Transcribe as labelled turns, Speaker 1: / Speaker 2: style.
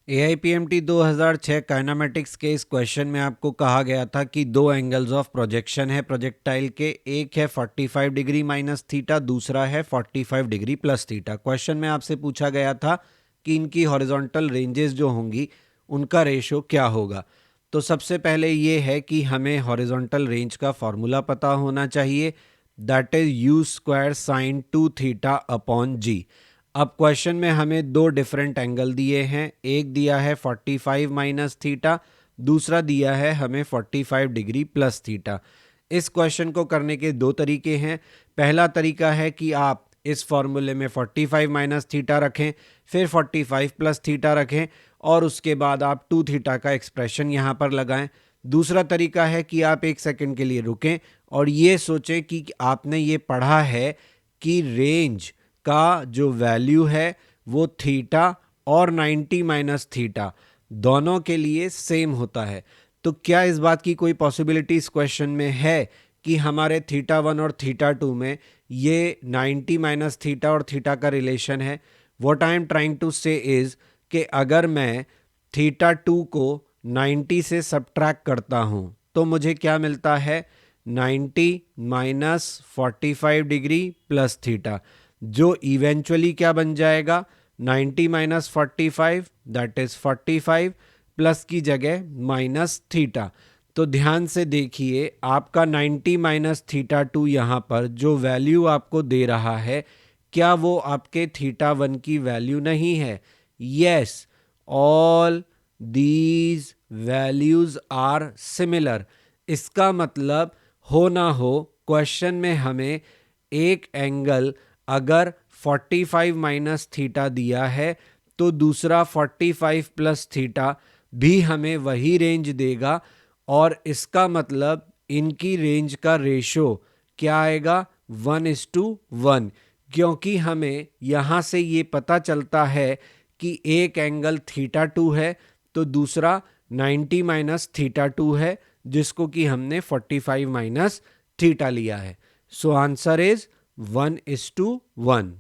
Speaker 1: AIPMT 2006 kinematics के इस question में आपको कहा गया था कि दो एंगल्स ऑफ प्रोजेक्शन है प्रोजेक्टाइल के, एक है 45 डिग्री माइनस थीटा, दूसरा है 45 डिग्री प्लस थीटा। क्वेश्चन में आपसे पूछा गया था कि इनकी हॉरिजॉन्टल रेंजेस जो होंगी उनका रेशो क्या होगा। तो सबसे पहले ये है कि हमें हॉरिजॉन्टल रेंज का फॉर्मूला पता होना चाहिए, that is u square sine 2 theta upon g. अब क्वेश्चन में हमें दो डिफरेंट एंगल दिए हैं, एक दिया है 45 माइनस थीटा, दूसरा दिया है हमें 45 डिग्री प्लस थीटा। इस क्वेश्चन को करने के दो तरीके हैं। पहला तरीका है कि आप इस फॉर्मूले में 45 माइनस थीटा रखें, फिर 45 प्लस थीटा रखें और उसके बाद आप 2 थीटा का एक्सप्रेशन यहाँ पर लगाएं। दूसरा तरीका है कि आप एक सेकंड के लिए रुकें और ये सोचें कि आपने ये पढ़ा है कि रेंज का जो वैल्यू है वो थीटा और 90 माइनस थीटा दोनों के लिए सेम होता है। तो क्या इस बात की कोई पॉसिबिलिटी इस क्वेश्चन में है कि हमारे थीटा वन और थीटा टू में ये 90 माइनस थीटा और थीटा का रिलेशन है? What I am trying to say is कि अगर मैं थीटा टू को 90 से सब्ट्रैक्ट करता हूं तो मुझे क्या मिलता है? 90 माइनस 45 डिग्री प्लस थीटा, जो इवेंचुअली क्या बन जाएगा? 90 माइनस 45 दैट इज 45 प्लस की जगह माइनस थीटा। तो ध्यान से देखिए, आपका 90 माइनस थीटा टू यहाँ पर जो वैल्यू आपको दे रहा है, क्या वो आपके थीटा वन की वैल्यू नहीं है? Yes, all these values are similar. इसका मतलब हो ना हो क्वेश्चन में हमें एक एंगल अगर 45 माइनस थीटा दिया है तो दूसरा 45 प्लस थीटा भी हमें वही रेंज देगा, और इसका मतलब इनकी रेंज का रेशो क्या आएगा? 1:1, क्योंकि हमें यहाँ से ये पता चलता है कि एक एंगल थीटा टू है तो दूसरा 90 माइनस थीटा टू है, जिसको कि हमने 45 माइनस थीटा लिया है। So answer is 1:1।